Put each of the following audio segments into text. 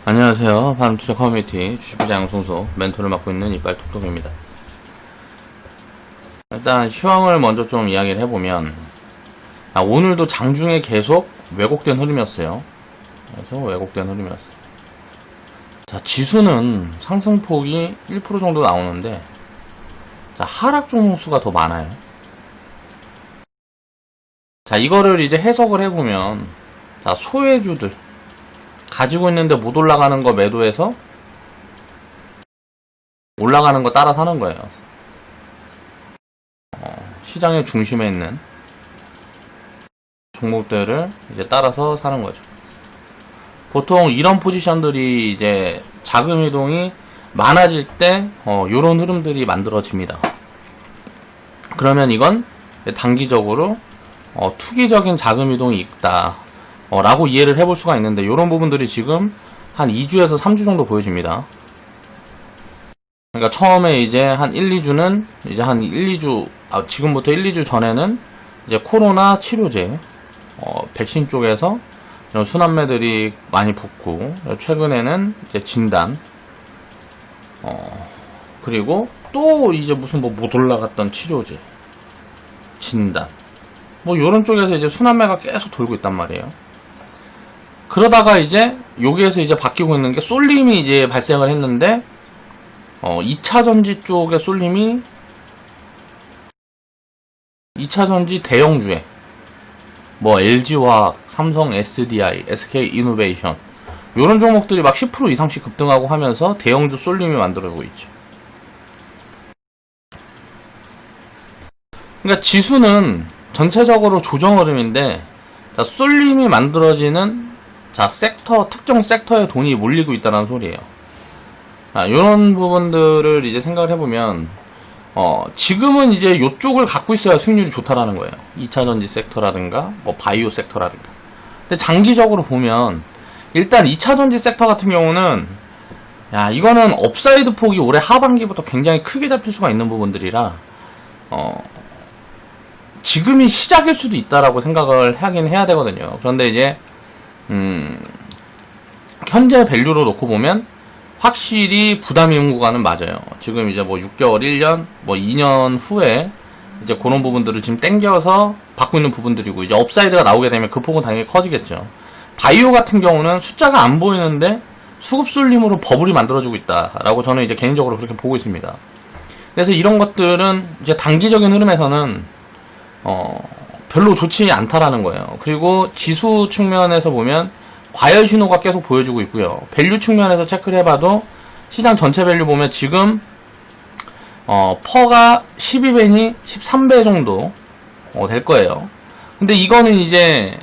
안녕하세요. 반투자 커뮤니티 주식부자 양성소 멘토를 맡고 있는 이빨톡톡입니다. 일단 시황을 먼저 좀 이야기를 해보면 오늘도 장중에 계속 왜곡된 흐름이었어요. 그래서 왜곡된 흐름이었어요. 자, 지수는 상승폭이 1% 정도 나오는데 자, 하락 종목수가 더 많아요. 자, 이거를 이제 해석을 해보면 자, 소외주들 가지고 있는데 못 올라가는 거 매도해서 올라가는 거 따라 사는 거예요. 시장의 중심에 있는 종목들을 이제 따라서 사는 거죠. 보통 이런 포지션들이 이제 자금 이동이 많아질 때 요런 흐름들이 만들어집니다. 그러면 이건 단기적으로 투기적인 자금 이동이 있다 라고 이해를 해볼 수가 있는데, 요런 부분들이 지금 한 2주에서 3주 정도 보여집니다. 그러니까 처음에 이제 한 1, 2주는 이제 한 1, 2주, 지금부터 1, 2주 전에는 이제 코로나 치료제, 백신 쪽에서 이런 순환매들이 많이 붙고, 최근에는 이제 진단, 그리고 또 이제 무슨 못 올라갔던 치료제, 진단, 요런 쪽에서 이제 순환매가 계속 돌고 있단 말이에요. 그러다가 이제 여기에서 이제 바뀌고 있는 게 쏠림이 이제 발생을 했는데 2차전지 쪽의 쏠림이 2차전지 대형주에 LG화학, 삼성 SDI, SK이노베이션 요런 종목들이 막 10% 이상씩 급등하고 하면서 대형주 쏠림이 만들어지고 있죠. 그러니까 지수는 전체적으로 조정 흐름인데, 자, 쏠림이 만들어지는 자, 특정 섹터에 돈이 몰리고 있다는 소리예요. 요런 부분들을 이제 생각을 해보면, 지금은 이제 요쪽을 갖고 있어야 수익률이 좋다라는 거예요. 2차전지 섹터라든가, 바이오 섹터라든가. 근데 장기적으로 보면, 일단 2차전지 섹터 같은 경우는, 이거는 업사이드 폭이 올해 하반기부터 굉장히 크게 잡힐 수가 있는 부분들이라, 지금이 시작일 수도 있다라고 생각을 하긴 해야 되거든요. 그런데 이제, 현재 밸류로 놓고 보면 확실히 부담 있는 구간은 맞아요. 지금 이제 6개월, 1년, 2년 후에 이제 그런 부분들을 지금 땡겨서 받고 있는 부분들이고, 이제 업사이드가 나오게 되면 그 폭은 당연히 커지겠죠. 바이오 같은 경우는 숫자가 안 보이는데 수급 쏠림으로 버블이 만들어지고 있다라고 저는 이제 개인적으로 그렇게 보고 있습니다. 그래서 이런 것들은 이제 단기적인 흐름에서는 별로 좋지 않다라는 거예요. 그리고 지수 측면에서 보면 과열 신호가 계속 보여주고 있고요. 밸류 측면에서 체크를 해봐도 시장 전체 밸류 보면 지금 퍼가 12배니 13배 정도 될 거예요. 근데 이거는 이제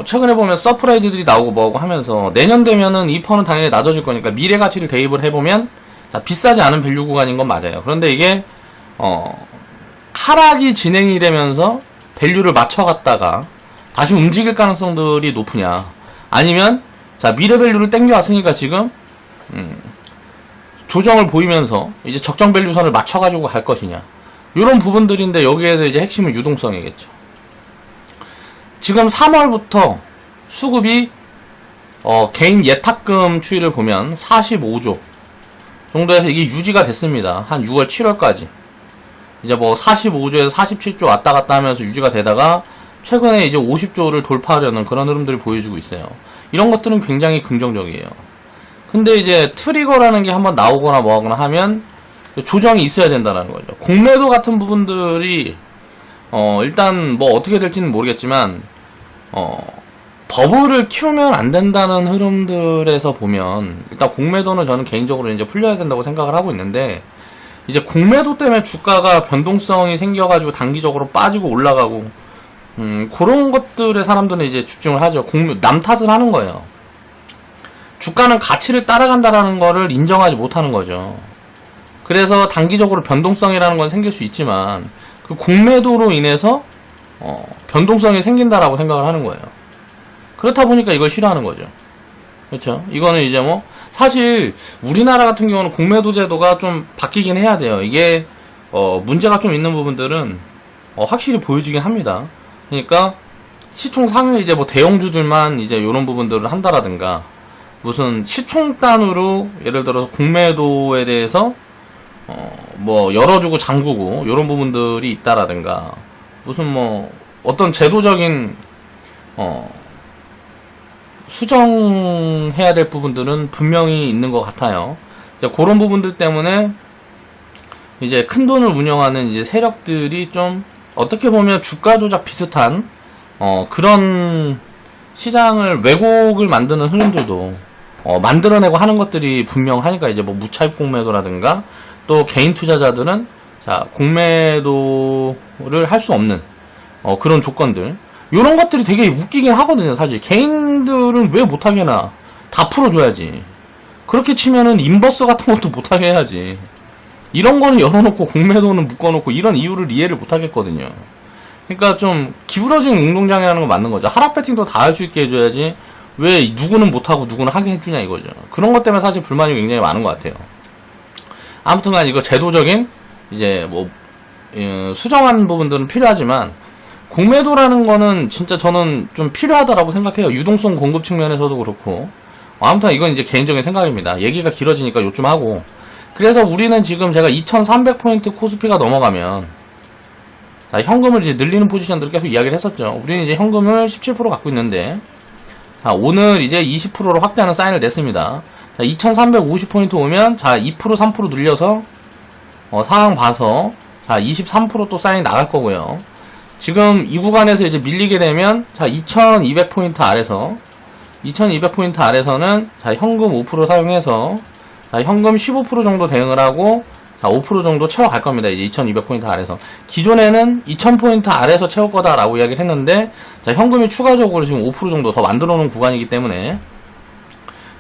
최근에 보면 서프라이즈들이 나오고 뭐고 하면서 내년 되면은 이 퍼는 당연히 낮아질 거니까 미래 가치를 대입을 해보면 자, 비싸지 않은 밸류 구간인 건 맞아요. 그런데 이게 하락이 진행이 되면서 밸류를 맞춰갔다가 다시 움직일 가능성들이 높으냐, 아니면 자, 미래 밸류를 땡겨왔으니까 지금 조정을 보이면서 이제 적정 밸류선을 맞춰가지고 갈 것이냐, 이런 부분들인데, 여기에서 이제 핵심은 유동성이겠죠. 지금 3월부터 수급이 개인 예탁금 추이를 보면 45조 정도에서 이게 유지가 됐습니다. 한 6월 7월까지 이제 45조에서 47조 왔다 갔다 하면서 유지가 되다가 최근에 이제 50조를 돌파하려는 그런 흐름들을 보여주고 있어요. 이런 것들은 굉장히 긍정적이에요. 근데 이제 트리거라는 게 한번 나오거나 뭐하거나 하면 조정이 있어야 된다는 거죠. 공매도 같은 부분들이 일단 어떻게 될지는 모르겠지만 버블을 키우면 안 된다는 흐름들에서 보면 일단 공매도는 저는 개인적으로 이제 풀려야 된다고 생각을 하고 있는데, 이제 공매도 때문에 주가가 변동성이 생겨가지고 단기적으로 빠지고 올라가고 그런 것들에 사람들은 이제 집중을 하죠. 남 탓을 하는 거예요. 주가는 가치를 따라간다라는 거를 인정하지 못하는 거죠. 그래서 단기적으로 변동성이라는 건 생길 수 있지만 그 공매도로 인해서 변동성이 생긴다라고 생각을 하는 거예요. 그렇다 보니까 이걸 싫어하는 거죠. 그렇죠? 이거는 이제 사실 우리나라 같은 경우는 공매도 제도가 좀 바뀌긴 해야 돼요. 이게 문제가 좀 있는 부분들은 확실히 보여지긴 합니다. 그러니까 시총 상위 이제 대형주들만 이제 요런 부분들을 한다라든가 무슨 시총단으로 예를 들어서 공매도에 대해서 뭐 열어주고 잠그고 이런 부분들이 있다라든가 무슨 뭐 어떤 제도적인 수정해야 될 부분들은 분명히 있는 것 같아요. 이제 그런 부분들 때문에 이제 큰 돈을 운영하는 이제 세력들이 좀 어떻게 보면 주가 조작 비슷한 그런 시장을 왜곡을 만드는 흐름들도 만들어내고 하는 것들이 분명하니까 이제 뭐 무차입 공매도라든가 또 개인 투자자들은 자 공매도를 할 수 없는 그런 조건들 요런 것들이 되게 웃기긴 하거든요. 사실 개인들은 왜 못하게나 다 풀어줘야지. 그렇게 치면은 인버스 같은 것도 못하게 해야지. 이런 거는 열어놓고 공매도는 묶어놓고 이런 이유를 이해를 못하겠거든요. 그러니까 좀 기울어진 운동장에 하는 거 맞는 거죠. 하락 배팅도 다 할 수 있게 해줘야지 왜 누구는 못하고 누구는 하게 해주냐 이거죠. 그런 것 때문에 사실 불만이 굉장히 많은 것 같아요. 아무튼간 이거 제도적인 이제 뭐 수정한 부분들은 필요하지만 공매도라는 거는 진짜 저는 좀 필요하다라고 생각해요. 유동성 공급 측면에서도 그렇고. 아무튼 이건 이제 개인적인 생각입니다. 얘기가 길어지니까 요쯤 하고. 그래서 우리는 지금 제가 2300포인트 코스피가 넘어가면 자, 현금을 이제 늘리는 포지션들을 계속 이야기를 했었죠. 우리는 이제 현금을 17% 갖고 있는데 자, 오늘 이제 20%로 확대하는 사인을 냈습니다. 자, 2350포인트 오면 자, 2% 3% 늘려서 상황 봐서 자, 23% 또 사인이 나갈 거고요. 지금 이 구간에서 이제 밀리게 되면 자, 2200포인트 아래서 2200포인트 아래서는 자, 현금 5% 사용해서 자, 현금 15% 정도 대응을 하고 자, 5% 정도 채워갈 겁니다. 이제 2200포인트 아래서. 기존에는 2000포인트 아래서 채울 거다라고 이야기를 했는데 자, 현금이 추가적으로 지금 5% 정도 더 만들어 놓은 구간이기 때문에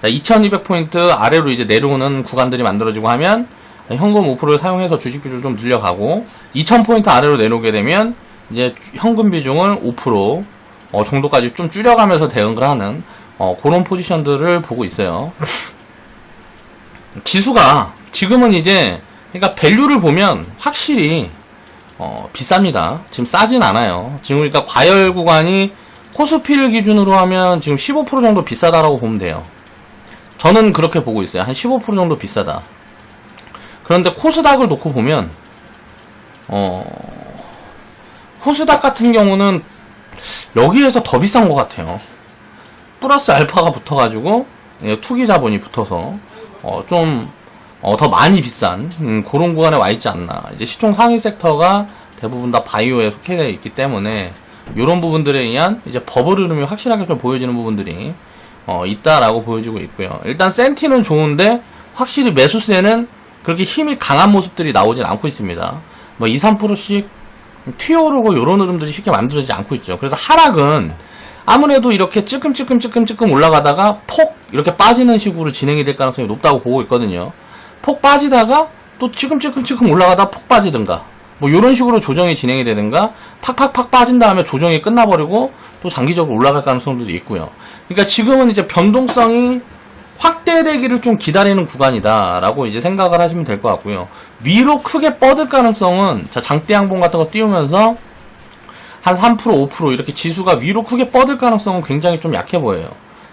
자, 2200포인트 아래로 이제 내려오는 구간들이 만들어지고 하면 자, 현금 5%를 사용해서 주식 비중을 좀 늘려가고 2000포인트 아래로 내려오게 되면 이제 현금 비중을 5% 정도까지 좀 줄여가면서 대응을 하는 그런 포지션들을 보고 있어요. 지수가 지금은 이제 그러니까 밸류를 보면 확실히 비쌉니다. 지금 싸진 않아요. 지금 그러니까 과열 구간이 코스피를 기준으로 하면 지금 15% 정도 비싸다라고 보면 돼요. 저는 그렇게 보고 있어요. 한 15% 정도 비싸다. 그런데 코스닥을 놓고 보면 코스닥 같은 경우는 여기에서 더 비싼 것 같아요. 플러스 알파가 붙어가지고 투기 자본이 붙어서 좀 더 많이 비싼 그런 구간에 와 있지 않나. 이제 시총 상위 섹터가 대부분 다 바이오에 속해 있기 때문에 이런 부분들에 의한 이제 버블 흐름이 확실하게 좀 보여지는 부분들이 있다라고 보여지고 있고요. 일단 센티는 좋은데 확실히 매수세는 그렇게 힘이 강한 모습들이 나오진 않고 있습니다. 뭐 2, 3%씩 튀어오르고 이런 흐름들이 쉽게 만들어지지 않고 있죠. 그래서 하락은 아무래도 이렇게 찔끔 올라가다가 폭 이렇게 빠지는 식으로 진행이 될 가능성이 높다고 보고 있거든요. 폭 빠지다가 또 찔끔 올라가다 폭 빠지든가 뭐 이런 식으로 조정이 진행이 되든가 팍팍팍 빠진 다음에 조정이 끝나버리고 또 장기적으로 올라갈 가능성도 있고요. 그러니까 지금은 이제 변동성이 확대되기를 좀 기다리는 구간이다 라고 이제 생각을 하시면 될 것 같고요. 위로 크게 뻗을 가능성은 자, 장대 양봉 같은 거 띄우면서 한 3% 5% 이렇게 지수가 위로 크게 뻗을 가능성은 굉장히 좀 약해 보여요.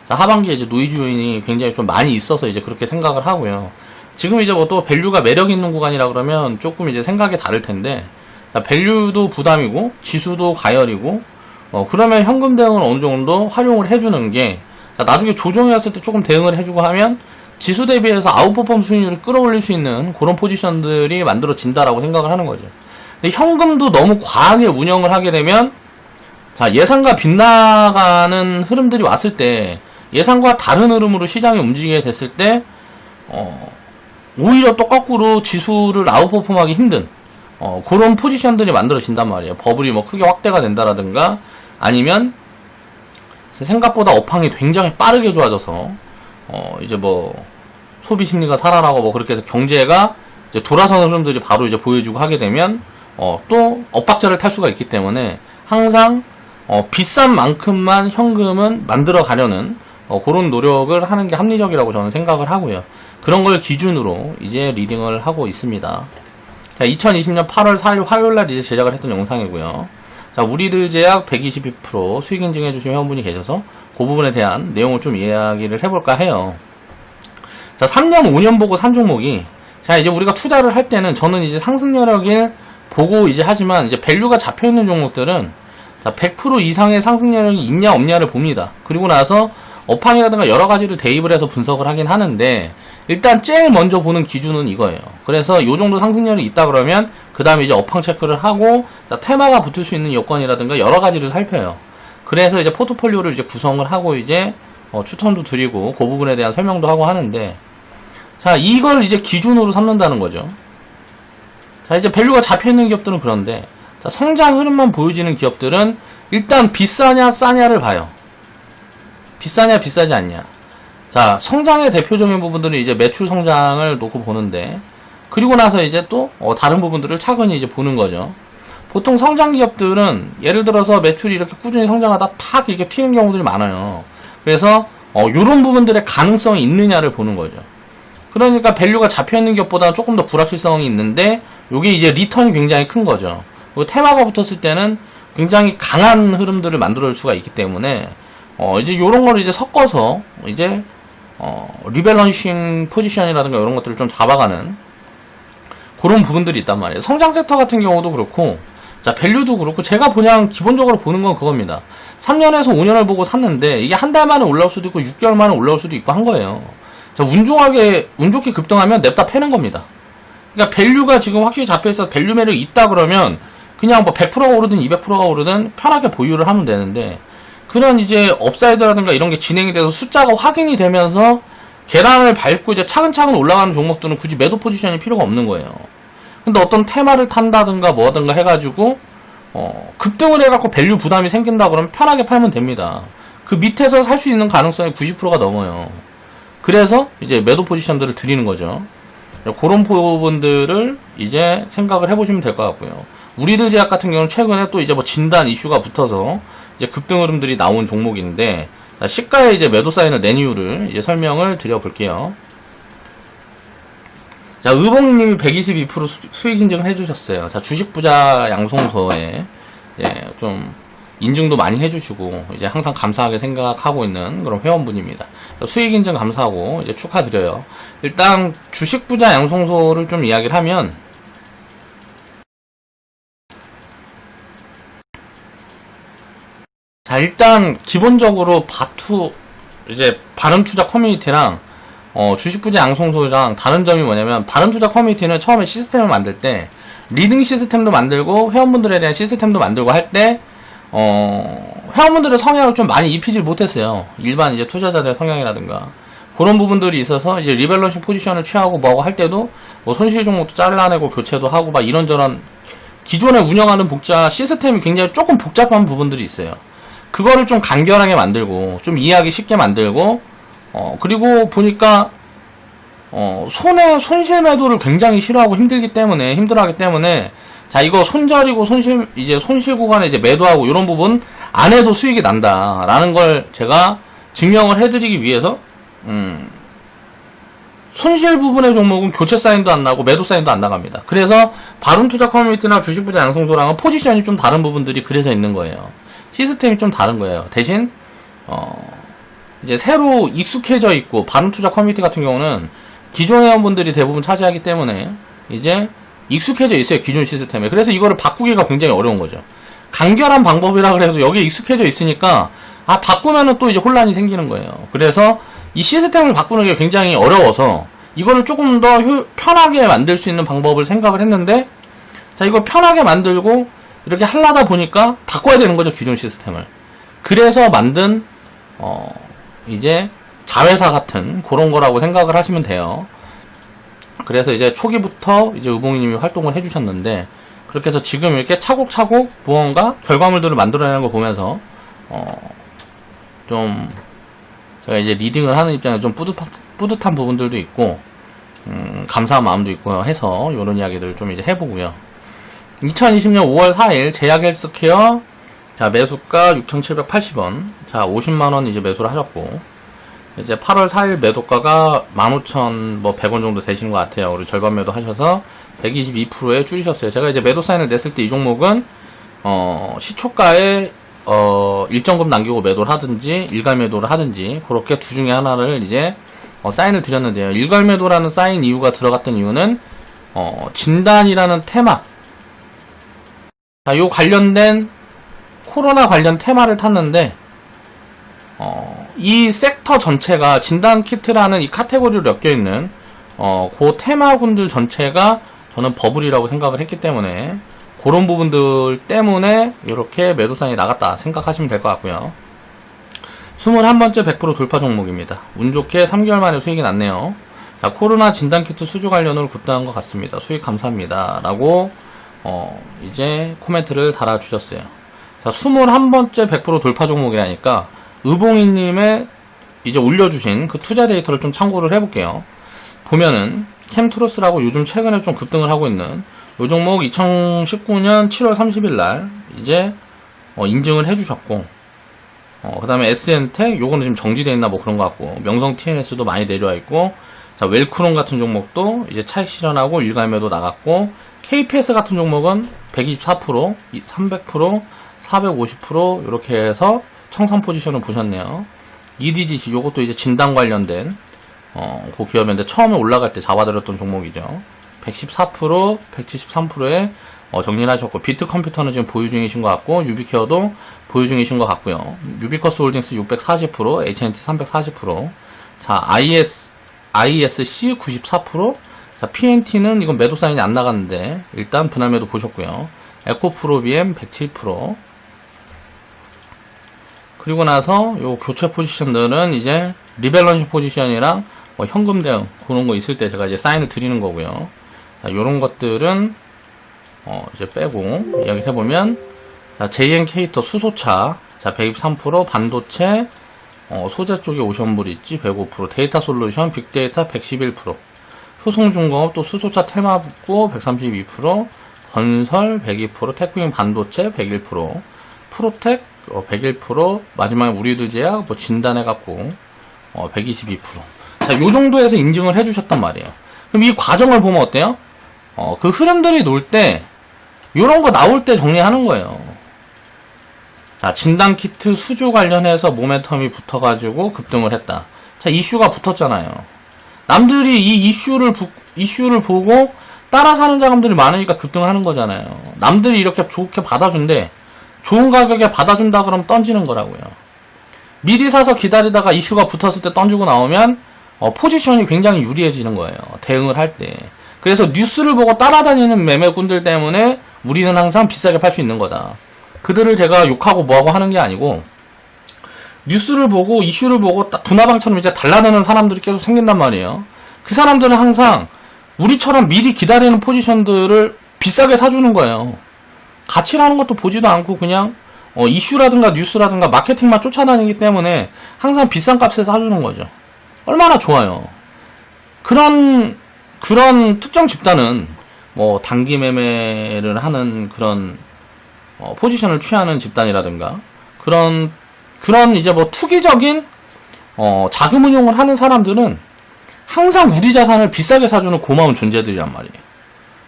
자, 하반기에 이제 노이즈 요인이 굉장히 좀 많이 있어서 이제 그렇게 생각을 하고요. 지금 이제 뭐 또 밸류가 매력 있는 구간이라 그러면 조금 이제 생각이 다를 텐데 자, 밸류도 부담이고 지수도 가열이고 그러면 현금 대응을 어느 정도 활용을 해주는 게 자, 나중에 조정이 왔을 때 조금 대응을 해주고 하면 지수 대비해서 아웃퍼폼 수익률을 끌어올릴 수 있는 그런 포지션들이 만들어진다라고 생각을 하는 거죠. 근데 현금도 너무 과하게 운영을 하게 되면 자, 예상과 빗나가는 흐름들이 왔을 때 예상과 다른 흐름으로 시장이 움직이게 됐을 때 오히려 또 거꾸로 지수를 아웃퍼폼하기 힘든 그런 포지션들이 만들어진단 말이에요. 버블이 뭐 크게 확대가 된다라든가 아니면 생각보다 업황이 굉장히 빠르게 좋아져서 이제 뭐 소비 심리가 살아나고 뭐 그렇게 해서 경제가 이제 돌아서는 흐름들이 바로 이제 보여주고 하게 되면 또 엇박자를 탈 수가 있기 때문에 항상 비싼 만큼만 현금은 만들어 가려는 그런 노력을 하는 게 합리적이라고 저는 생각을 하고요. 그런 걸 기준으로 이제 리딩을 하고 있습니다. 자, 2020년 8월 4일 화요일날 이제 제작을 했던 영상이고요. 자, 우리들 제약 122% 수익 인증해 주신 회원분이 계셔서 그 부분에 대한 내용을 좀 이야기를 해볼까 해요. 자, 3년, 5년 보고 산 종목이, 자, 이제 우리가 투자를 할 때는 저는 이제 상승 여력을 보고 이제 하지만, 이제 밸류가 잡혀있는 종목들은, 자, 100% 이상의 상승 여력이 있냐, 없냐를 봅니다. 그리고 나서, 업황이라든가 여러 가지를 대입을 해서 분석을 하긴 하는데, 일단 제일 먼저 보는 기준은 이거예요. 그래서 요 정도 상승률이 있다 그러면 그 다음에 이제 업황 체크를 하고, 자, 테마가 붙을 수 있는 여건이라든가 여러 가지를 살펴요. 그래서 이제 포트폴리오를 이제 구성을 하고 이제 추천도 드리고 그 부분에 대한 설명도 하고 하는데, 자, 이걸 이제 기준으로 삼는다는 거죠. 자, 이제 밸류가 잡혀있는 기업들은 그런데, 자, 성장 흐름만 보여지는 기업들은 일단 비싸냐 싸냐를 봐요. 비싸냐 비싸지 않냐. 자, 성장의 대표적인 부분들은 이제 매출 성장을 놓고 보는데, 그리고 나서 이제 또 다른 부분들을 차근히 이제 보는 거죠. 보통 성장 기업들은 예를 들어서 매출이 이렇게 꾸준히 성장하다 팍 이렇게 튀는 경우들이 많아요. 그래서 요런 부분들의 가능성이 있느냐를 보는 거죠. 그러니까 밸류가 잡혀있는 기업보다는 조금 더 불확실성이 있는데, 요게 이제 리턴이 굉장히 큰 거죠. 그리고 테마가 붙었을 때는 굉장히 강한 흐름들을 만들어줄 수가 있기 때문에 이제 요런 거를 이제 섞어서 이제 리밸런싱 포지션이라든가 이런 것들을 좀 잡아가는 그런 부분들이 있단 말이에요. 성장 섹터 같은 경우도 그렇고, 자, 밸류도 그렇고, 제가 그냥 기본적으로 보는 건 그겁니다. 3년에서 5년을 보고 샀는데, 이게 한 달 만에 올라올 수도 있고, 6개월 만에 올라올 수도 있고 한 거예요. 자, 운 좋게 급등하면 냅다 패는 겁니다. 그러니까 밸류가 지금 확실히 잡혀있어서 밸류 매력이 있다 그러면, 그냥 뭐 100%가 오르든 200%가 오르든 편하게 보유를 하면 되는데, 그런 이제 업사이드라든가 이런 게 진행이 돼서 숫자가 확인이 되면서 계단을 밟고 이제 차근차근 올라가는 종목들은 굳이 매도 포지션이 필요가 없는 거예요. 근데 어떤 테마를 탄다든가 뭐하든가 해가지고 급등을 해갖고 밸류 부담이 생긴다 그러면 편하게 팔면 됩니다. 그 밑에서 살 수 있는 가능성이 90%가 넘어요. 그래서 이제 매도 포지션들을 드리는 거죠. 그런 부분들을 이제 생각을 해보시면 될 것 같고요. 우리들 제약 같은 경우는 최근에 또 이제 뭐 진단 이슈가 붙어서 이제 급등 흐름들이 나온 종목인데, 자, 시가에 이제 매도 사인을 낸 이유를 이제 설명을 드려볼게요. 자, 의봉님이 122% 수익 인증을 해주셨어요. 자, 주식부자 양성소에 좀 인증도 많이 해주시고 이제 항상 감사하게 생각하고 있는 그런 회원분입니다. 수익 인증 감사하고 이제 축하드려요. 일단 주식부자 양성소를 좀 이야기를 하면, 자, 일단 기본적으로 이제 바른투자 커뮤니티랑 주식부자 양성소랑 다른 점이 뭐냐면, 바른투자 커뮤니티는 처음에 시스템을 만들 때 리딩 시스템도 만들고 회원분들에 대한 시스템도 만들고 할 때 회원분들의 성향을 좀 많이 입히질 못했어요. 일반 이제 투자자들의 성향이라든가 그런 부분들이 있어서 이제 리밸런싱 포지션을 취하고 뭐하고 할 때도 뭐 손실 종목도 잘라내고 교체도 하고 막 이런저런 기존에 운영하는 시스템이 굉장히 조금 복잡한 부분들이 있어요. 그거를 좀 간결하게 만들고 좀 이해하기 쉽게 만들고 그리고 보니까 손실 매도를 굉장히 싫어하고 힘들어하기 때문에 자, 이거 손절이고 손실 구간에 이제 매도하고 이런 부분 안 해도 수익이 난다라는 걸 제가 증명을 해드리기 위해서 손실 부분의 종목은 교체 사인도 안 나고 매도 사인도 안 나갑니다. 그래서 바른투자 커뮤니티나 주식부자 양성소랑은 포지션이 좀 다른 부분들이 그래서 있는 거예요. 시스템이 좀 다른 거예요. 대신 이제 새로 익숙해져 있고, 바른투자 커뮤니티 같은 경우는 기존 회원분들이 대부분 차지하기 때문에 이제 익숙해져 있어요, 기존 시스템에. 그래서 이거를 바꾸기가 굉장히 어려운 거죠. 간결한 방법이라 그래도 여기에 익숙해져 있으니까 바꾸면은 또 이제 혼란이 생기는 거예요. 그래서 이 시스템을 바꾸는 게 굉장히 어려워서 이거를 조금 더 편하게 만들 수 있는 방법을 생각을 했는데, 자, 이걸 편하게 만들고 이렇게 하려다 보니까 바꿔야 되는 거죠, 기존 시스템을. 그래서 만든 이제 자회사 같은 그런 거라고 생각을 하시면 돼요. 그래서 이제 초기부터 이제 의봉이님이 활동을 해주셨는데, 그렇게 해서 지금 이렇게 차곡차곡 무언가 결과물들을 만들어내는 걸 보면서 좀 제가 이제 리딩을 하는 입장에 좀 뿌듯한 부분들도 있고 감사한 마음도 있고 해서 이런 이야기들을 좀 이제 해보고요. 2020년 5월 4일 제약헬스케어, 자, 매수가 6,780원, 자, 50만원 이제 매수를 하셨고, 이제 8월 4일 매도가가 15,100원 정도 되시는 것 같아요. 우리 절반 매도 하셔서 122%에 줄이셨어요. 제가 이제 매도 사인을 냈을 때 이 종목은 시초가에 일정금 남기고 매도를 하든지 일괄 매도를 하든지 그렇게 두 중에 하나를 이제 사인을 드렸는데요. 일괄매도라는 사인 이유가 들어갔던 이유는 진단이라는 테마, 자, 요 관련된 코로나 관련 테마를 탔는데 이 섹터 전체가 진단 키트라는 이 카테고리로 엮여 있는 그 테마군들 전체가 저는 버블이라고 생각을 했기 때문에 그런 부분들 때문에 이렇게 매도사인이 나갔다 생각하시면 될 것 같고요. 21번째 100% 돌파 종목입니다. 운 좋게 3개월 만에 수익이 났네요. 자, 코로나 진단키트 수주 관련으로 급등한 것 같습니다. 수익 감사합니다. 라고 이제 코멘트를 달아주셨어요. 자, 21번째 100% 돌파 종목이라니까 의봉이님의 이제 올려주신 그 투자 데이터를 좀 참고를 해볼게요. 보면은 캠트로스라고 요즘 최근에 좀 급등을 하고 있는 요 종목 2019년 7월 30일 날 이제 인증을 해주셨고, 그 다음에 SN텍 요거는 지금 정지되어 있나 뭐 그런 것 같고, 명성 TNS도 많이 내려와 있고, 자, 웰크론 같은 종목도 이제 차익 실현하고 일괄매도 나갔고, KPS 같은 종목은 124%, 300%, 450% 이렇게 해서 청산 포지션을 보셨네요. EDGC 요것도 이제 진단 관련된 그 기업인데 처음에 올라갈 때 잡아들였던 종목이죠. 114%, 173%에 정리를 하셨고, 비트컴퓨터는 지금 보유 중이신 것 같고, 유비케어도 보유 중이신 것 같고요. 유비커스 홀딩스 640%, HNT 340%, 자, ISC 94%, 자, PNT는 이건 매도 사인이 안 나갔는데, 일단 분할매도 보셨고요. 에코프로비엠 107%, 그리고 나서 요 교체 포지션들은 이제 리밸런싱 포지션이랑 현금 대응 그런 거 있을 때 제가 이제 사인을 드리는 거고요. 자, 요런 것들은 이제 빼고 이야기 해보면, 자, JN케이터 수소차, 자, 123%, 반도체, 소재 쪽에 오션브릿지 105%, 데이터 솔루션, 빅데이터 111%, 효성중공업 또 수소차 테마 붙고 132%, 건설 102%, 테크윈 반도체 101%, 프로텍 101%, 마지막에 우리들 제약 뭐 진단해갖고 122%. 자, 요 정도에서 인증을 해주셨단 말이에요. 그럼 이 과정을 보면 어때요? 그 흐름들이 놀 때, 요런 거 나올 때 정리하는 거예요. 자, 진단키트 수주 관련해서 모멘텀이 붙어가지고 급등을 했다. 자, 이슈가 붙었잖아요. 남들이 이 이슈를 보고 따라 사는 자금들이 많으니까 급등하는 거잖아요. 남들이 이렇게 좋게 받아준대. 좋은 가격에 받아준다 그러면 던지는 거라고요. 미리 사서 기다리다가 이슈가 붙었을 때 던지고 나오면 포지션이 굉장히 유리해지는 거예요. 대응을 할 때. 그래서 뉴스를 보고 따라다니는 매매꾼들 때문에 우리는 항상 비싸게 팔 수 있는 거다. 그들을 제가 욕하고 뭐하고 하는 게 아니고, 뉴스를 보고 이슈를 보고 딱 분화방처럼 이제 달라드는 사람들이 계속 생긴단 말이에요. 그 사람들은 항상 우리처럼 미리 기다리는 포지션들을 비싸게 사주는 거예요. 가치라는 것도 보지도 않고 그냥 이슈라든가 뉴스라든가 마케팅만 쫓아다니기 때문에 항상 비싼 값에 사주는 거죠. 얼마나 좋아요. 그런 특정 집단은 뭐 단기 매매를 하는 그런 포지션을 취하는 집단이라든가 그런 이제 뭐 투기적인 자금 운용을 하는 사람들은 항상 우리 자산을 비싸게 사주는 고마운 존재들이란 말이에요.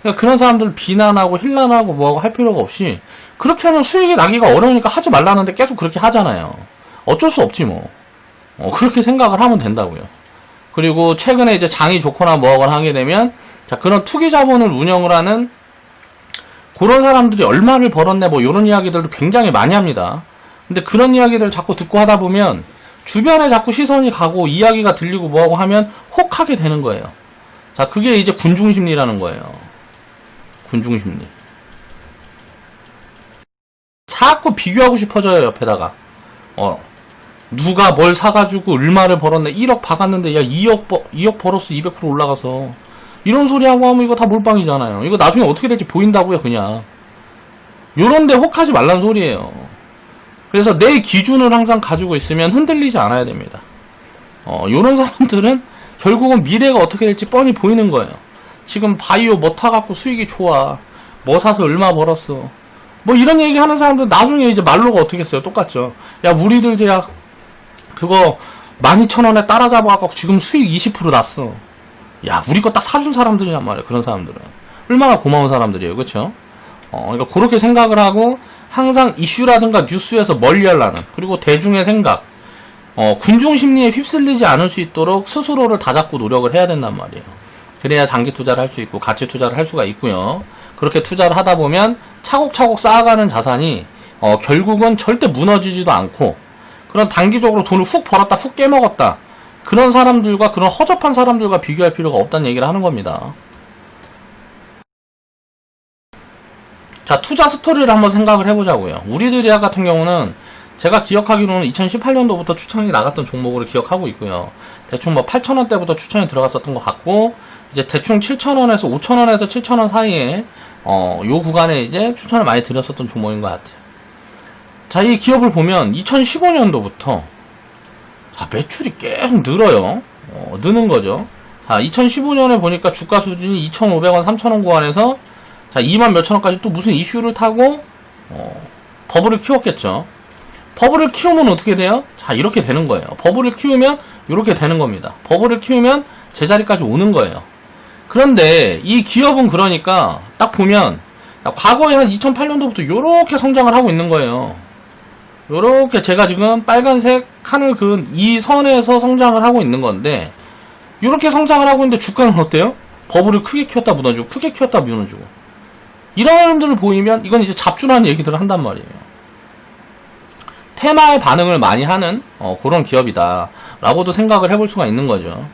그러니까 그런 사람들을 비난하고 힐난하고 뭐하고 할 필요가 없이, 그렇게 하면 수익이 나기가 어려우니까 하지 말라는데 계속 그렇게 하잖아요. 어쩔 수 없지 뭐. 그렇게 생각을 하면 된다고요. 그리고 최근에 이제 장이 좋거나 뭐하거나 하게 되면, 자, 그런 투기 자본을 운영을 하는 그런 사람들이 얼마를 벌었네 뭐 이런 이야기들도 굉장히 많이 합니다. 근데 그런 이야기들을 자꾸 듣고 하다 보면 주변에 자꾸 시선이 가고 이야기가 들리고 뭐하고 하면 혹하게 되는 거예요. 자, 그게 이제 군중심리라는 거예요. 군중심리. 자꾸 비교하고 싶어져요, 옆에다가. 누가 뭘 사가지고 얼마를 벌었네. 1억 박았는데, 야, 2억 벌었어. 200% 올라가서. 이런 소리 하고 하면 이거 다 몰빵이잖아요. 이거 나중에 어떻게 될지 보인다고요, 그냥. 요런데 혹하지 말란 소리예요. 그래서 내 기준을 항상 가지고 있으면 흔들리지 않아야 됩니다. 요런 사람들은 결국은 미래가 어떻게 될지 뻔히 보이는 거예요. 지금 바이오 뭐 타갖고 수익이 좋아. 뭐 사서 얼마 벌었어. 뭐 이런 얘기 하는 사람들 나중에 이제 말로가 어떻게 했어요? 똑같죠. 야, 우리들 제약 그거 12,000원에 따라잡아갖고 지금 수익 20% 났어. 야, 우리 거 딱 사준 사람들이란 말이에요. 그런 사람들은. 얼마나 고마운 사람들이에요. 그쵸? 그러니까 그렇게 생각을 하고 항상 이슈라든가 뉴스에서 멀리 하려는, 그리고 대중의 생각, 군중 심리에 휩쓸리지 않을 수 있도록 스스로를 다잡고 노력을 해야 된단 말이에요. 그래야 장기 투자를 할 수 있고 가치 투자를 할 수가 있고요. 그렇게 투자를 하다 보면 차곡차곡 쌓아가는 자산이 결국은 절대 무너지지도 않고 그런 단기적으로 돈을 훅 벌었다 훅 깨먹었다 그런 사람들과 그런 허접한 사람들과 비교할 필요가 없다는 얘기를 하는 겁니다. 자, 투자 스토리를 한번 생각을 해보자고요. 우리들 대학 같은 경우는 제가 기억하기로는 2018년도부터 추천이 나갔던 종목으로 기억하고 있고요. 대충 뭐 8,000원대부터 추천이 들어갔었던 것 같고 이제 대충 7,000원에서 5,000원에서 7,000원 사이에 요 구간에 이제 추천을 많이 드렸었던 종목인 것 같아요. 자, 이 기업을 보면 2015년도부터 자, 매출이 계속 늘어요. 느는 거죠. 자, 2015년에 보니까 주가 수준이 2,500원, 3,000원 구간에서 자, 2만 몇천원까지 또 무슨 이슈를 타고 버블을 키웠겠죠. 버블을 키우면 어떻게 돼요? 자, 이렇게 되는 거예요. 버블을 키우면 이렇게 되는 겁니다. 버블을 키우면 제자리까지 오는 거예요. 그런데 이 기업은 그러니까 딱 보면 과거에 한 2008년도부터 이렇게 성장을 하고 있는 거예요. 요렇게 제가 지금 빨간색 칸을 그은 이 선에서 성장을 하고 있는 건데 이렇게 성장을 하고 있는데 주가는 어때요? 버블을 크게 키웠다 무너지고 크게 키웠다 무너지고 이런 것들을 보이면 이건 이제 잡주라는 얘기들을 한단 말이에요. 테마에 반응을 많이 하는 그런 기업이다 라고도 생각을 해볼 수가 있는 거죠.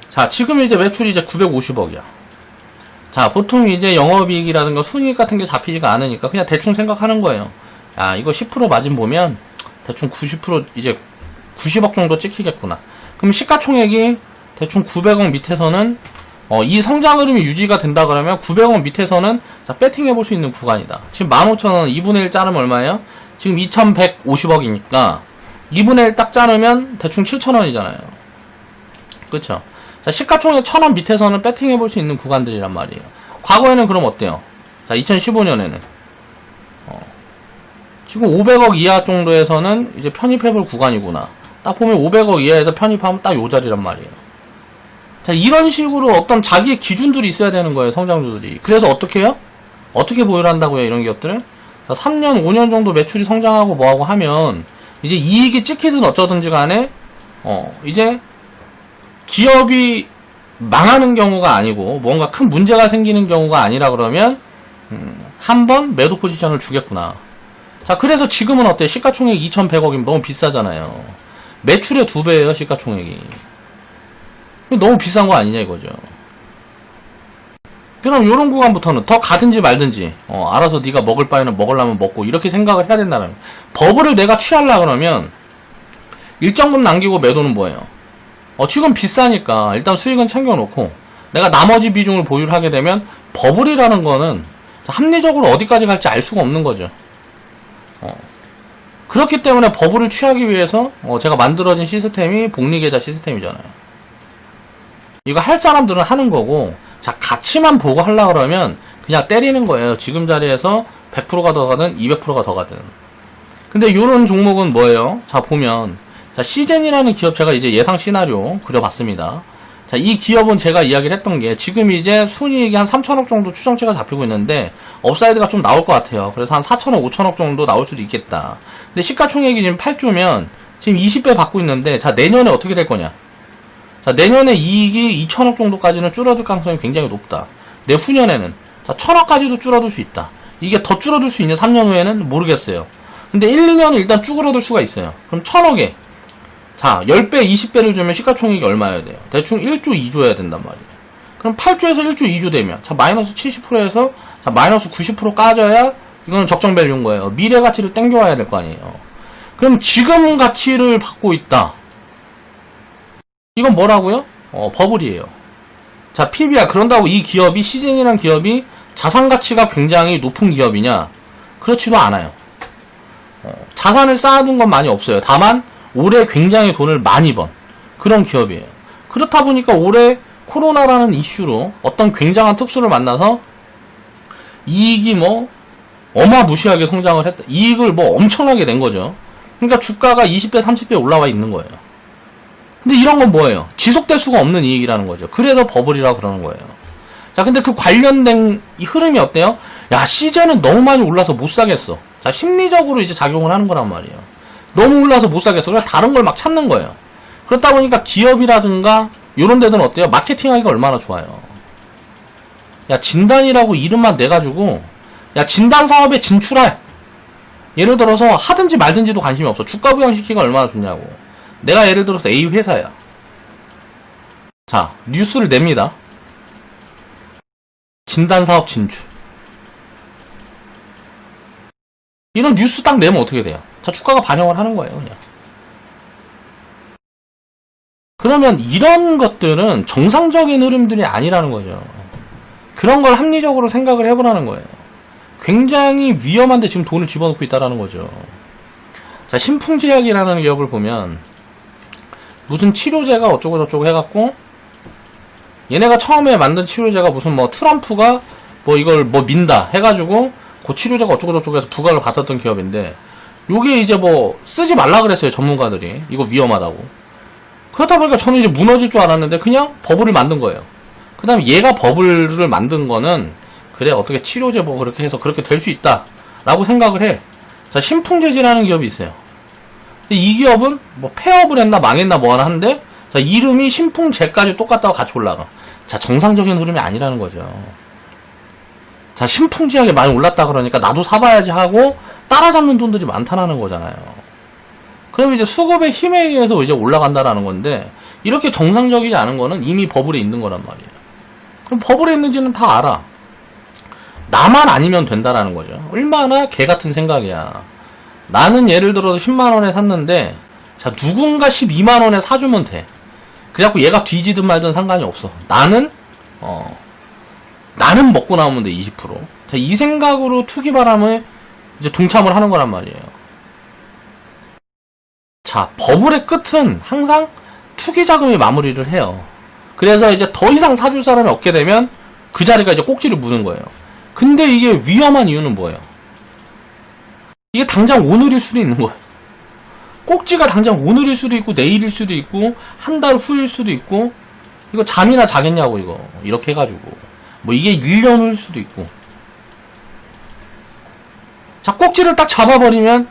자, 지금 이제 매출이 이제 950억이야. 자, 보통 이제 영업이익이라든가 순이익 같은 게 잡히지가 않으니까 그냥 대충 생각하는 거예요. 야, 이거 10% 마진 보면 대충 90% 이제 90억 정도 찍히겠구나. 그럼 시가총액이 대충 900억 밑에서는 이 성장 흐름이 유지가 된다 그러면 900원 밑에서는 자, 배팅해 볼 수 있는 구간이다. 지금 15,000원 2분의 1 자르면 얼마예요? 지금 2150억이니까 2분의 1 딱 자르면 대충 7,000원이잖아요. 그쵸? 자, 시가총액 1,000원 밑에서는 배팅해 볼 수 있는 구간들이란 말이에요. 과거에는 그럼 어때요? 자, 2015년에는 지금 500억 이하 정도에서는 이제 편입해 볼 구간이구나. 딱 보면 500억 이하에서 편입하면 딱 요 자리란 말이에요. 자, 이런 식으로 어떤 자기의 기준들이 있어야 되는 거예요, 성장주들이. 그래서 어떻게 해요? 어떻게 보유를 한다고요, 이런 기업들은? 자, 3년, 5년 정도 매출이 성장하고 뭐하고 하면, 이제 이익이 찍히든 어쩌든지 간에, 이제, 기업이 망하는 경우가 아니고, 뭔가 큰 문제가 생기는 경우가 아니라 그러면, 한번 매도 포지션을 주겠구나. 자, 그래서 지금은 어때요? 시가총액 2,100억이면 너무 비싸잖아요. 매출의 2배예요, 시가총액이. 너무 비싼 거 아니냐 이거죠. 그럼 요런 구간부터는 더 가든지 말든지 알아서 네가 먹을 바에는 먹으려면 먹고 이렇게 생각을 해야 된다는 버블을 내가 취하려 그러면 일정분 남기고 매도는 뭐예요? 지금 비싸니까 일단 수익은 챙겨놓고 내가 나머지 비중을 보유를 하게 되면 버블이라는 거는 합리적으로 어디까지 갈지 알 수가 없는 거죠. 그렇기 때문에 버블을 취하기 위해서 제가 만들어진 시스템이 복리계좌 시스템이잖아요. 이거 할 사람들은 하는 거고, 자, 가치만 보고 하려고 그러면 그냥 때리는 거예요. 지금 자리에서 100%가 더 가든 200%가 더 가든. 근데 요런 종목은 뭐예요? 자, 보면, 자, 시젠이라는 기업 제가 이제 예상 시나리오 그려봤습니다. 자, 이 기업은 제가 이야기를 했던 게 지금 이제 순이익이 한 3천억 정도 추정치가 잡히고 있는데 업사이드가 좀 나올 것 같아요. 그래서 한 4천억, 5천억 정도 나올 수도 있겠다. 근데 시가총액이 지금 8조면 지금 20배 받고 있는데 자, 내년에 어떻게 될 거냐? 자, 내년에 이익이 2천억 정도까지는 줄어들 가능성이 굉장히 높다. 내후년에는 자, 1,000억까지도 줄어들 수 있다. 이게 더 줄어들 수 있냐? 3년 후에는 모르겠어요. 근데 1, 2년은 일단 쭈그러들 수가 있어요. 그럼 1,000억에 자, 10배, 20배를 주면 시가총액이 얼마여야 돼요? 대충 1조, 2조여야 된단 말이에요. 그럼 8조에서 1조, 2조 되면 자, 마이너스 70%에서 자, 마이너스 90% 까져야 이거는 적정 밸류인 거예요. 미래 가치를 땡겨와야 될 거 아니에요. 그럼 지금 가치를 받고 있다. 이건 뭐라고요? 버블이에요. 자, PBR. 그런다고 이 기업이, 시젠이라는 기업이 자산 가치가 굉장히 높은 기업이냐? 그렇지도 않아요. 자산을 쌓아둔 건 많이 없어요. 다만, 올해 굉장히 돈을 많이 번 그런 기업이에요. 그렇다 보니까 올해 코로나라는 이슈로 어떤 굉장한 특수를 만나서 이익이 뭐, 어마무시하게 성장을 했다. 이익을 뭐 엄청나게 낸 거죠. 그러니까 주가가 20배, 30배 올라와 있는 거예요. 근데 이런 건 뭐예요? 지속될 수가 없는 이익이라는 거죠. 그래서 버블이라고 그러는 거예요. 자, 근데 그 관련된 이 흐름이 어때요? 야, 시젠은 너무 많이 올라서 못 사겠어. 자, 심리적으로 이제 작용을 하는 거란 말이에요. 너무 올라서 못 사겠어. 그래서 다른 걸 막 찾는 거예요. 그렇다 보니까 기업이라든가 요런 데는 어때요? 마케팅하기가 얼마나 좋아요. 야, 진단이라고 이름만 내가지고 야, 진단 사업에 진출해. 예를 들어서 하든지 말든지도 관심이 없어. 주가 부양시키기가 얼마나 좋냐고. 내가 예를 들어서 A 회사야. 자, 뉴스를 냅니다. 진단 사업 진출. 이런 뉴스 딱 내면 어떻게 돼요? 자, 주가가 반영을 하는 거예요, 그냥. 그러면 이런 것들은 정상적인 흐름들이 아니라는 거죠. 그런 걸 합리적으로 생각을 해보라는 거예요. 굉장히 위험한데 지금 돈을 집어넣고 있다라는 거죠. 자, 신풍제약이라는 기업을 보면 무슨 치료제가 어쩌고저쩌고 해갖고 얘네가 처음에 만든 치료제가 무슨 뭐 트럼프가 뭐 이걸 뭐 민다 해가지고 그 치료제가 어쩌고저쩌고 해서 부각을 받았던 기업인데 요게 이제 뭐 쓰지 말라 그랬어요, 전문가들이. 이거 위험하다고. 그렇다 보니까 저는 이제 무너질 줄 알았는데 그냥 버블을 만든 거예요. 그 다음에 얘가 버블을 만든 거는 그래, 어떻게 치료제 뭐 그렇게 해서 그렇게 될 수 있다 라고 생각을 해. 자, 신풍제지라는 기업이 있어요. 이 기업은 뭐 폐업을 했나 망했나 뭐 하나 하는데, 자, 이름이 신풍제까지 똑같다고 같이 올라가. 자, 정상적인 흐름이 아니라는 거죠. 자, 신풍제약이 많이 올랐다 그러니까 나도 사봐야지 하고 따라잡는 돈들이 많다라는 거잖아요. 그럼 이제 수급의 힘에 의해서 이제 올라간다라는 건데, 이렇게 정상적이지 않은 거는 이미 버블에 있는 거란 말이에요. 그럼 버블에 있는지는 다 알아. 나만 아니면 된다라는 거죠. 얼마나 개 같은 생각이야. 나는 예를 들어서 10만원에 샀는데, 자, 누군가 12만원에 사주면 돼. 그래갖고 얘가 뒤지든 말든 상관이 없어. 나는 먹고 나오면 돼, 20%. 자, 이 생각으로 투기 바람을 이제 동참을 하는 거란 말이에요. 자, 버블의 끝은 항상 투기 자금이 마무리를 해요. 그래서 이제 더 이상 사줄 사람이 없게 되면 그 자리가 이제 꼭지를 무는 거예요. 근데 이게 위험한 이유는 뭐예요? 이게 당장 오늘일 수도 있는 거예요. 꼭지가 당장 오늘일 수도 있고 내일일 수도 있고 한 달 후일 수도 있고, 이거 잠이나 자겠냐고, 이거 이렇게 해가지고 뭐 이게 1년일 수도 있고. 자, 꼭지를 딱 잡아버리면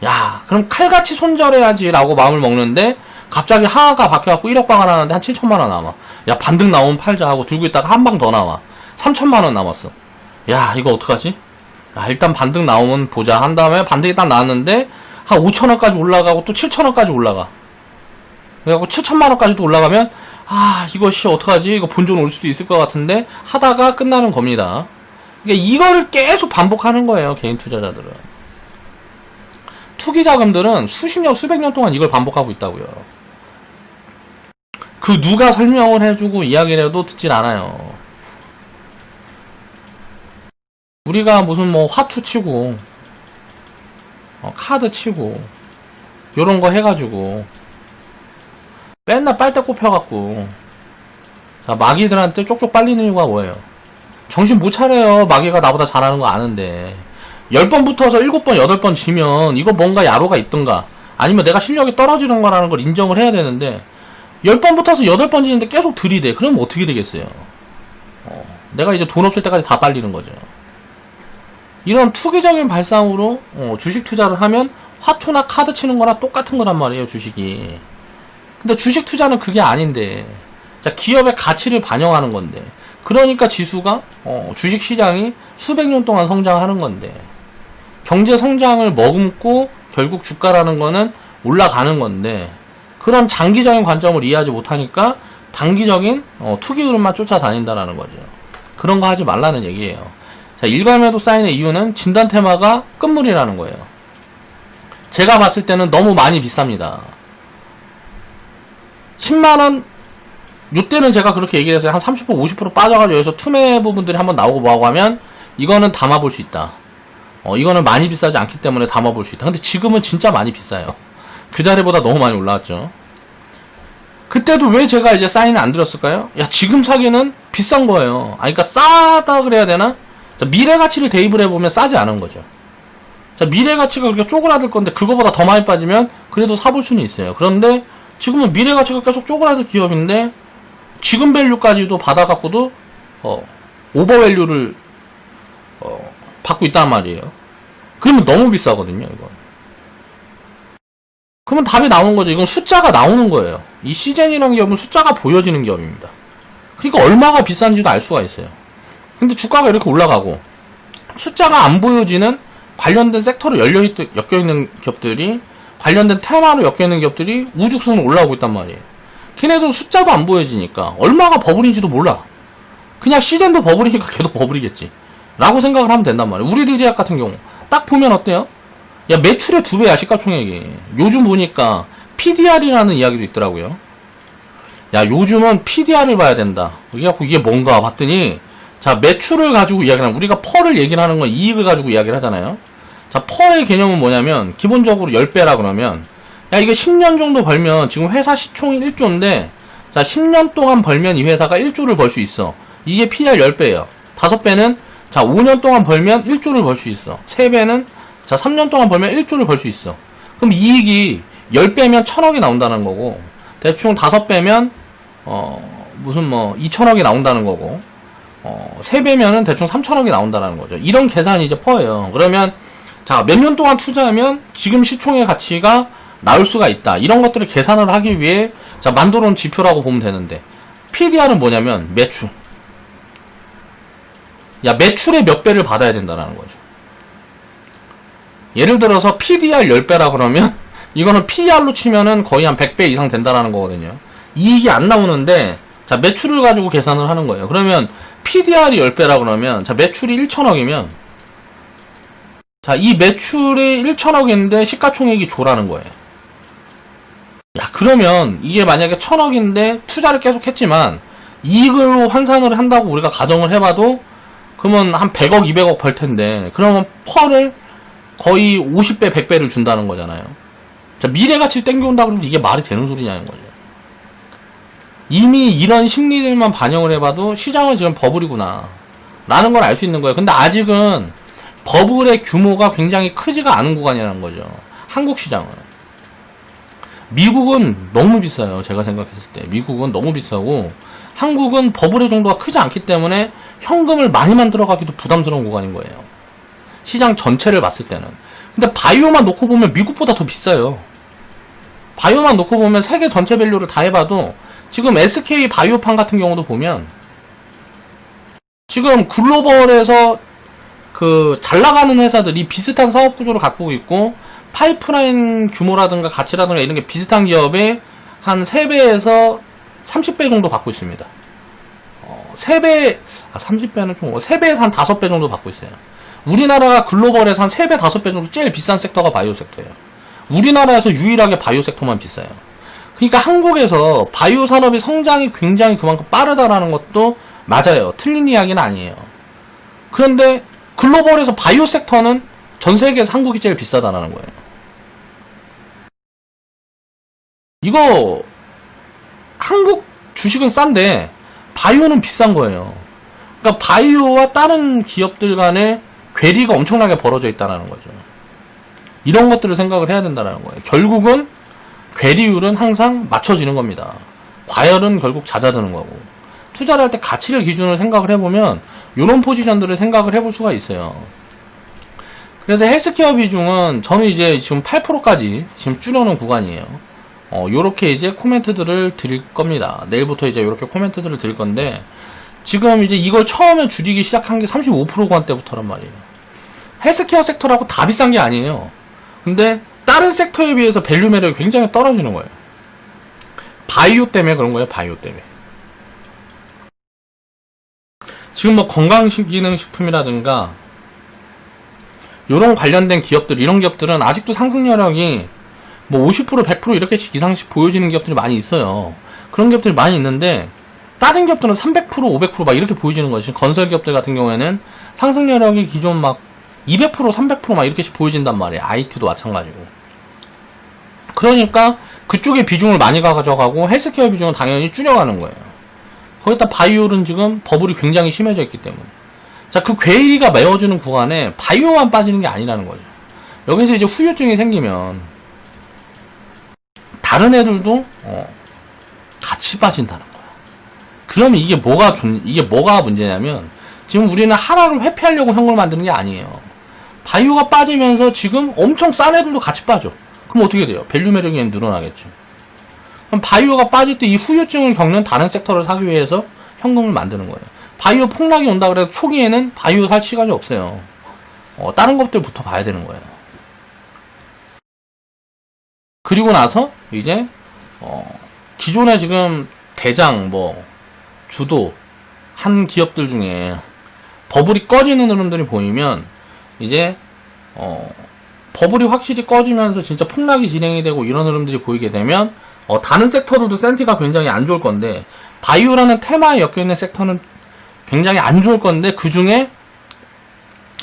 야, 그럼 칼같이 손절해야지 라고 마음을 먹는데 갑자기 하하가 바뀌어갖고 1억방을 하는데 한 7천만원 남아. 야, 반등 나오면 팔자 하고 들고 있다가 한 방 더 나와. 3천만원 남았어. 야, 이거 어떡하지? 야, 일단 반등 나오면 보자 한 다음에 반등이 딱 나왔는데 한 5천원까지 올라가고 또 7천원까지 올라가. 그래갖고 7천만원까지도 올라가면 아, 이것이 어떡하지? 이거 본전 올 수도 있을 것 같은데 하다가 끝나는 겁니다. 그러니까 이거를 계속 반복하는 거예요, 개인 투자자들은. 투기 자금들은 수십 년, 수백 년 동안 이걸 반복하고 있다고요. 그 누가 설명을 해주고 이야기를 해도 듣질 않아요. 우리가 무슨 뭐 화투 치고 카드 치고 요런 거 해가지고 맨날 빨대 꼽혀갖고, 자, 마귀들한테 쪽쪽 빨리는 이유가 뭐예요? 정신 못 차려요. 마귀가 나보다 잘하는 거 아는데 10번 붙어서 7번, 8번 지면 이거 뭔가 야로가 있던가 아니면 내가 실력이 떨어지는 거라는 걸 인정을 해야 되는데 10번 붙어서 8번 지는데 계속 들이대. 그러면 어떻게 되겠어요? 내가 이제 돈 없을 때까지 다 빨리는 거죠. 이런 투기적인 발상으로 주식 투자를 하면 화투나 카드 치는 거랑 똑같은 거란 말이에요, 주식이. 근데 주식 투자는 그게 아닌데, 자, 기업의 가치를 반영하는 건데, 그러니까 지수가 주식 시장이 수백 년 동안 성장하는 건데, 경제 성장을 머금고 결국 주가라는 거는 올라가는 건데, 그런 장기적인 관점을 이해하지 못하니까 단기적인 투기 흐름만 쫓아다닌다라는 거죠. 그런 거 하지 말라는 얘기예요. 자, 일괄매도 사인의 이유는 진단 테마가 끝물이라는 거예요. 제가 봤을 때는 너무 많이 비쌉니다. 10만원, 요때는 제가 그렇게 얘기를 했어요. 한 30%, 50% 빠져가지고 여기서 투매 부분들이 한번 나오고 뭐하고 하면 이거는 담아볼 수 있다. 이거는 많이 비싸지 않기 때문에 담아볼 수 있다. 근데 지금은 진짜 많이 비싸요. 그 자리보다 너무 많이 올라왔죠. 그때도 왜 제가 이제 사인을 안 드렸을까요? 야, 지금 사기는 비싼 거예요. 그러니까 싸다 그래야 되나? 자, 미래 가치를 대입을 해보면 싸지 않은 거죠. 자, 미래 가치가 그렇게 쪼그라들 건데 그거보다 더 많이 빠지면 그래도 사볼 수는 있어요. 그런데 지금은 미래 가치가 계속 쪼그라들 기업인데 지금 밸류까지도 받아갖고도 오버밸류를 받고 있단 말이에요. 그러면 너무 비싸거든요, 이거. 그러면 답이 나오는 거죠. 이건 숫자가 나오는 거예요. 이 시젠이라는 기업은 숫자가 보여지는 기업입니다. 그러니까 얼마가 비싼지도 알 수가 있어요. 근데 주가가 이렇게 올라가고 숫자가 안 보여지는 관련된 섹터로 엮여있는 기업들이, 관련된 테마로 엮여있는 기업들이 우죽순으로 올라오고 있단 말이에요. 걔네도 숫자도 안 보여지니까 얼마가 버블인지도 몰라. 그냥 시젠도 버블이니까 걔도 버블이겠지 라고 생각을 하면 된단 말이에요. 우리들 제약 같은 경우 딱 보면 어때요? 야, 매출의 2배야, 시가총액이. 요즘 보니까 PDR이라는 이야기도 있더라고요. 야, 요즘은 PDR을 봐야 된다. 그래갖고 이게 뭔가 봤더니, 자, 매출을 가지고 이야기를 하는, 우리가 퍼를 얘기를 하는 건 이익을 가지고 이야기를 하잖아요. 자, 퍼의 개념은 뭐냐면, 기본적으로 10배라 그러면, 야, 이거 10년 정도 벌면, 지금 회사 시총이 1조인데, 자, 10년 동안 벌면 이 회사가 1조를 벌 수 있어. 이게 PDR 10배예요. 5배는, 자, 5년 동안 벌면 1조를 벌 수 있어. 3배는, 자, 3년 동안 벌면 1조를 벌 수 있어. 그럼 이익이 10배면 1000억이 나온다는 거고, 대충 5배면, 2천억이 나온다는 거고, 3배면은 대충 3천억이 나온다는 거죠. 이런 계산이 이제 퍼예요. 그러면, 자, 몇 년 동안 투자하면 지금 시총의 가치가 나올 수가 있다. 이런 것들을 계산을 하기 위해, 자, 만들어 놓은 지표라고 보면 되는데, PDR은 뭐냐면, 매출. 야, 매출의 몇 배를 받아야 된다는 거죠. 예를 들어서 PDR 10배라 그러면 이거는 PDR로 치면은 거의 한 100배 이상 된다라는 거거든요. 이익이 안 나오는데, 자, 매출을 가지고 계산을 하는 거예요. 그러면 PDR이 10배라 그러면, 자, 매출이 1천억이면, 자, 이 매출이 1천억인데 시가총액이 조라는 거예요. 야, 그러면 이게 만약에 1000억인데 투자를 계속 했지만 이익으로 환산을 한다고 우리가 가정을 해봐도, 그러면 한 100억, 200억 벌 텐데, 그러면 퍼를 거의 50배, 100배를 준다는 거잖아요. 자, 미래가치를 땡겨온다 그러면 이게 말이 되는 소리냐는 거죠. 이미 이런 심리들만 반영을 해봐도 시장은 지금 버블이구나 라는 걸 알 수 있는 거예요. 근데 아직은 버블의 규모가 굉장히 크지가 않은 구간이라는 거죠. 한국 시장은. 미국은 너무 비싸요. 제가 생각했을 때. 미국은 너무 비싸고, 한국은 버블의 정도가 크지 않기 때문에 현금을 많이 만들어가기도 부담스러운 구간인 거예요. 시장 전체를 봤을 때는. 근데 바이오만 놓고 보면 미국보다 더 비싸요. 바이오만 놓고 보면 세계 전체 밸류를 다 해봐도, 지금 SK 바이오판 같은 경우도 보면, 지금 글로벌에서 잘 나가는 회사들이 비슷한 사업 구조를 갖고 있고, 파이프라인 규모라든가 가치라든가 이런 게 비슷한 기업에 한 3배에서 30배 정도 받고 있습니다. 30배는 좀, 3배에서 한 5배 정도 받고 있어요. 우리나라가 글로벌에서 한 3배, 5배 정도 제일 비싼 섹터가 바이오 섹터예요. 우리나라에서 유일하게 바이오 섹터만 비싸요. 그러니까 한국에서 바이오 산업의 성장이 굉장히 그만큼 빠르다라는 것도 맞아요. 틀린 이야기는 아니에요. 그런데 글로벌에서 바이오 섹터는 전 세계에서 한국이 제일 비싸다라는 거예요. 이거 한국 주식은 싼데 바이오는 비싼 거예요. 그러니까 바이오와 다른 기업들 간의 괴리가 엄청나게 벌어져 있다는 거죠. 이런 것들을 생각을 해야 된다는 거예요. 결국은 괴리율은 항상 맞춰지는 겁니다. 과열은 결국 잦아드는 거고. 투자를 할 때 가치를 기준으로 생각을 해보면 이런 포지션들을 생각을 해볼 수가 있어요. 그래서 헬스케어 비중은 저는 이제 지금 8%까지 지금 줄여놓은 구간이에요. 요렇게 이제 코멘트들을 드릴 겁니다. 내일부터 이제 요렇게 코멘트들을 드릴 건데, 지금 이제 이걸 처음에 줄이기 시작한 게 35% 구간때부터란 말이에요. 헬스케어 섹터라고 다 비싼 게 아니에요. 근데 다른 섹터에 비해서 밸류 매력이 굉장히 떨어지는 거예요. 바이오 때문에 그런 거예요. 바이오 때문에. 지금 뭐 건강기능식품이라든가 요런 관련된 기업들, 이런 기업들은 아직도 상승력이 뭐 50%, 100% 이렇게씩 이상씩 보여지는 기업들이 많이 있어요. 그런 기업들이 많이 있는데, 다른 기업들은 300%, 500% 막 이렇게 보여지는 거지. 건설 기업들 같은 경우에는 상승력이 기존 막 200%, 300% 막 이렇게씩 보여진단 말이에요. IT도 마찬가지고. 그러니까 그쪽에 비중을 많이 가져가고 헬스케어 비중은 당연히 줄여가는 거예요. 거기다 바이오는 지금 버블이 굉장히 심해져 있기 때문에. 자, 그 괴리가 메워주는 구간에 바이오만 빠지는 게 아니라는 거죠. 여기서 이제 후유증이 생기면 다른 애들도 같이 빠진다는 거야. 그러면 이게 뭐가 문제냐면, 지금 우리는 하나를 회피하려고 현금을 만드는 게 아니에요. 바이오가 빠지면서 지금 엄청 싼 애들도 같이 빠져. 그럼 어떻게 돼요? 밸류 매력이 늘어나겠죠. 그럼 바이오가 빠질 때 이 후유증을 겪는 다른 섹터를 사기 위해서 현금을 만드는 거예요. 바이오 폭락이 온다 그래도 초기에는 바이오 살 시간이 없어요. 다른 것들부터 봐야 되는 거예요. 그리고 나서 이제 기존에 지금 대장 주도 한 기업들 중에 버블이 꺼지는 흐름들이 보이면 이제 버블이 확실히 꺼지면서 진짜 폭락이 진행이 되고 이런 흐름들이 보이게 되면 다른 섹터들도 센티가 굉장히 안 좋을 건데 바이오라는 테마에 엮여있는 섹터는 굉장히 안 좋을 건데 그 중에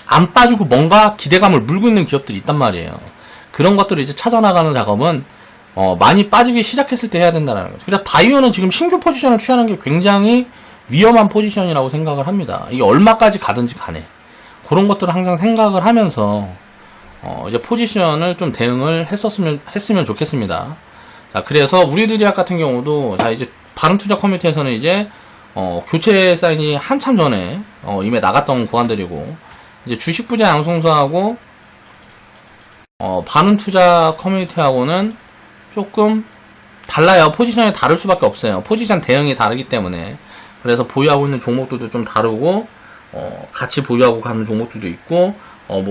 안 빠지고 뭔가 기대감을 물고 있는 기업들이 있단 말이에요. 그런 것들을 이제 찾아나가는 작업은 많이 빠지기 시작했을 때 해야 된다는 거죠. 그래서 바이오는 지금 신규 포지션을 취하는 게 굉장히 위험한 포지션이라고 생각을 합니다. 이게 얼마까지 가든지 간에 그런 것들을 항상 생각을 하면서 이제 포지션을 좀 대응을 했으면 좋겠습니다. 자, 그래서 우리들이학 같은 경우도 자 이제 바른투자 커뮤니티에서는 이제 교체 사인이 한참 전에 이미 나갔던 구간들이고 이제 주식 부자 양성소하고 바른투자 커뮤니티하고는 조금 달라요. 포지션이 다를 수밖에 없어요. 포지션 대응이 다르기 때문에. 그래서 보유하고 있는 종목들도 좀 다르고 같이 보유하고 가는 종목들도 있고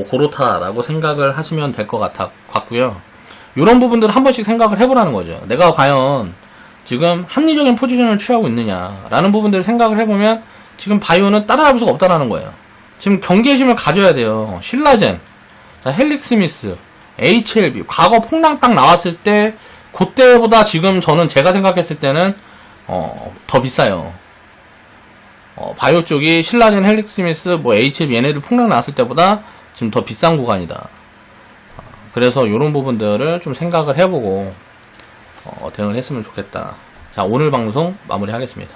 그렇다라고 생각을 하시면 될 것 같고요. 이런 부분들을 한 번씩 생각을 해보라는 거죠. 내가 과연 지금 합리적인 포지션을 취하고 있느냐라는 부분들을 생각을 해보면 지금 바이오는 따라잡을 수가 없다라는 거예요. 지금 경계심을 가져야 돼요. 신라젠, 헬릭스미스, HLB 과거 폭락 딱 나왔을 때 그때보다 지금 저는 제가 생각했을 때는 더 비싸요. 바이오 쪽이 신라젠, 헬릭스미스, HLB 얘네들 폭락 나왔을 때보다 지금 더 비싼 구간이다. 그래서 이런 부분들을 좀 생각을 해보고 대응을 했으면 좋겠다. 자, 오늘 방송 마무리하겠습니다.